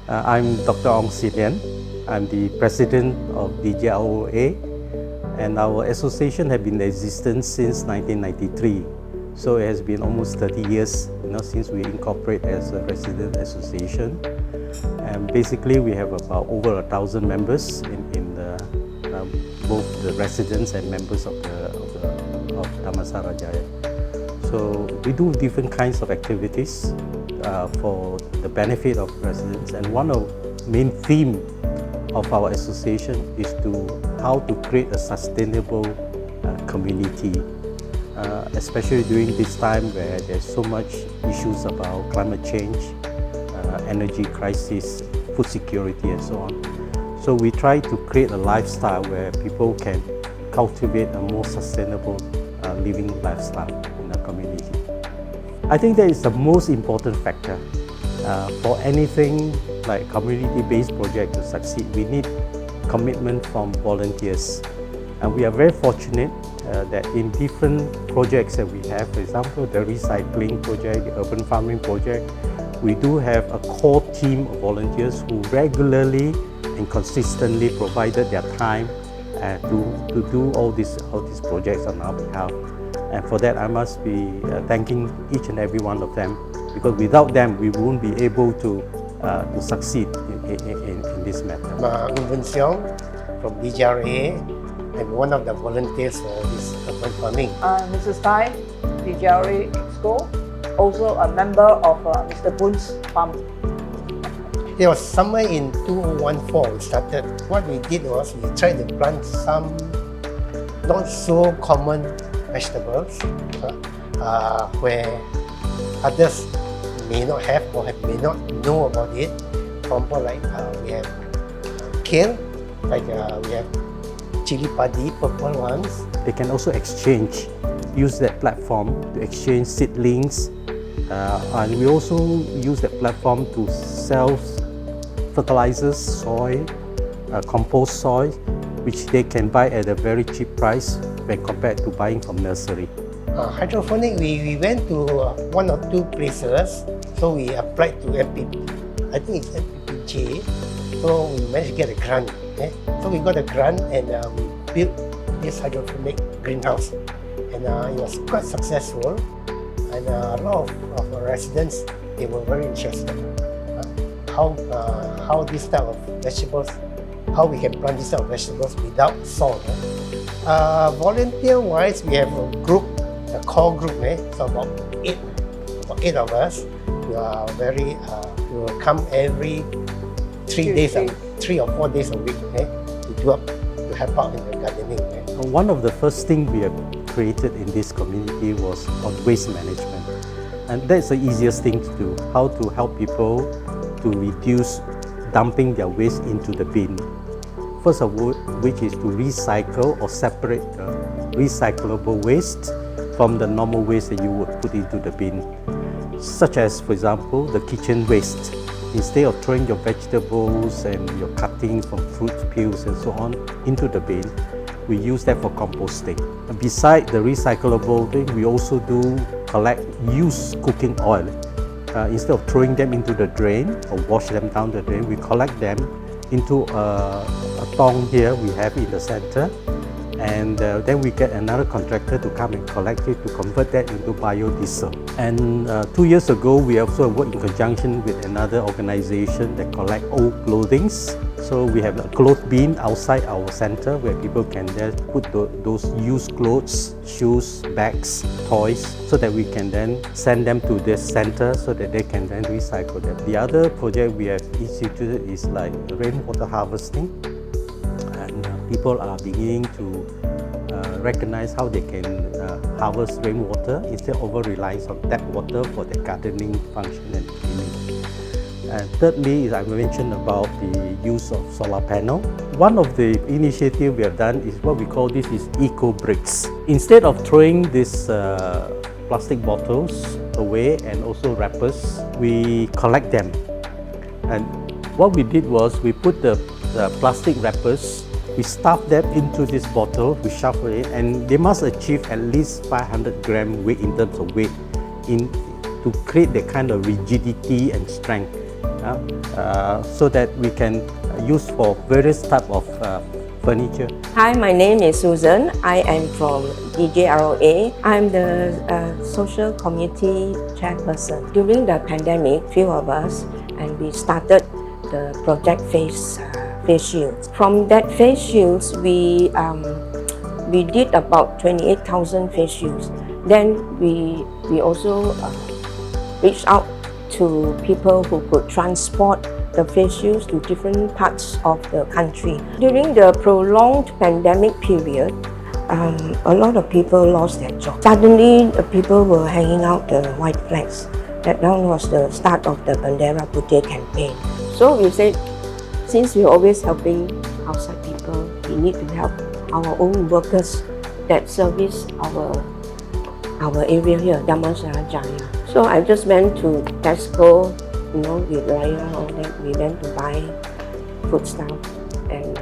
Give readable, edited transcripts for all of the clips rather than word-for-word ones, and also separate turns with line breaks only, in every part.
I'm Dr. Ong Silian. I'm the president of DJROA, and our association has been in existence since 1993. So it has been almost 30 years since we incorporate as a resident association. And basically we have about over 1,000 members in both the residents and members of Damansara Jaya. So we do different kinds of activities for the benefit of residents, and one of the main theme of our association is how to create a sustainable community, especially during this time where there's so much issues about climate change, energy crisis, food security and so on. So we try to create a lifestyle where people can cultivate a more sustainable living lifestyle in our community. I think that is the most important factor. For anything like community-based project to succeed, we need commitment from volunteers. And we are very fortunate that in different projects that we have, for example, the recycling project, the urban farming project, we do have a core team of volunteers who regularly and consistently provided their time to do all these projects on our behalf. And for that, I must be thanking each and every one of them, because without them, we won't be able to succeed in this matter.
I'm Ung Siong from DJRA. I'm one of the volunteers for this urban farming.
Mrs. Tai, DJRA Exco, also a member of Mr. Boon's farm.
It was somewhere in 2014 we started. What we did was we tried to plant some not so common vegetables where others may not have or may not know about it. For example, like we have kale, like we have chili padi, purple ones.
They can also use that platform to exchange seedlings, and we also use that platform to sell fertilizers, soil, compost soil, which they can buy at a very cheap price when compared to buying from nursery.
Hydroponic, we went to one or two places, so we applied to MPP. I think it's MPPJ, so we managed to get a grant. So we got a grant and we built this hydroponic greenhouse, and it was quite successful, and a lot of our residents, they were very interested. How this type of vegetables, how we can plant this type of vegetables without salt. Volunteer-wise, we have a group, a core group, so about eight of us. We are we will come every 3 or 4 days a week to help out in the gardening.
One of the first things we have created in this community was on waste management, and that's the easiest thing to do. How to help people to reduce dumping their waste into the bin. First of all, which is to recycle or separate the recyclable waste from the normal waste that you would put into the bin, such as, for example, the kitchen waste. Instead of throwing your vegetables and your cuttings from fruit peels and so on into the bin, we use that for composting. And beside the recyclable thing, we also do collect used cooking oil. Instead of throwing them into the drain or wash them down the drain, we collect them into a tong here we have in the center, and then we get another contractor to come and collect it to convert that into biodiesel. And 2 years ago, we also worked in conjunction with another organization that collect old clothings. So we have a cloth bin outside our center where people can then put those used clothes, shoes, bags, toys, so that we can then send them to this center so that they can then recycle them. The other project we have instituted is like rainwater harvesting, and people are beginning to recognize how they can harvest rainwater instead of over-reliance on tap water for their gardening function and cleaning. And thirdly, I mentioned about the use of solar panel. One of the initiatives we have done is what we call this is eco bricks. Instead of throwing these plastic bottles away and also wrappers, we collect them. And what we did was we put the plastic wrappers, we stuff them into this bottle, we shuffle it, and they must achieve at least 500 gram weight in terms of weight to create that kind of rigidity and strength so that we can use for various type of furniture.
Hi, my name is Susan. I am from DJROA. I'm the social community chairperson. During the pandemic, few of us, and we started the project face shields. From that face shields, we did about 28,000 face shields. Then we also reached out to people who could transport the face shields to different parts of the country. During the prolonged pandemic period, a lot of people lost their jobs. Suddenly, the people were hanging out the white flags. That was the start of the Bendera Putih campaign. So we said, since we're always helping outside people, we need to help our own workers that service our area here, Damansara Jaya. So I just went to Tesco, with Raya, all that. We went to buy food stuff, and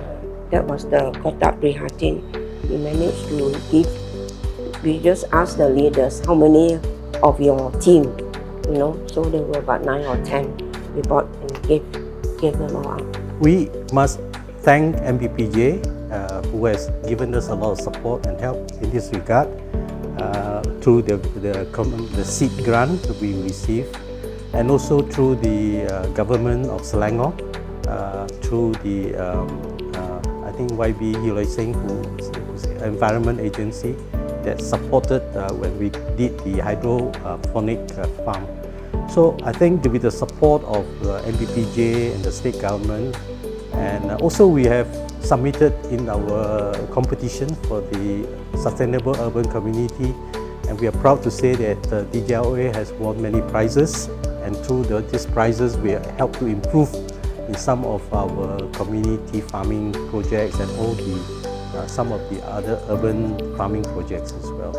that was the kotak prihatin. We managed to give. We just asked the leaders, how many of your team, So there were about 9 or 10. We bought and gave them all out.
We must thank MPPJ, who has given us a lot of support and help in this regard through the seed grant that we received, and also through the government of Selangor, through the I think YB Hiloi Singh, who's environment agency that supported when we did the hydroponic farm. So I think with the support of MPPJ and the state government, and also we have submitted in our competition for the Sustainable Urban Community, and we are proud to say that DJROA has won many prizes, and through these prizes we helped to improve in some of our community farming projects and all some of the other urban farming projects as well.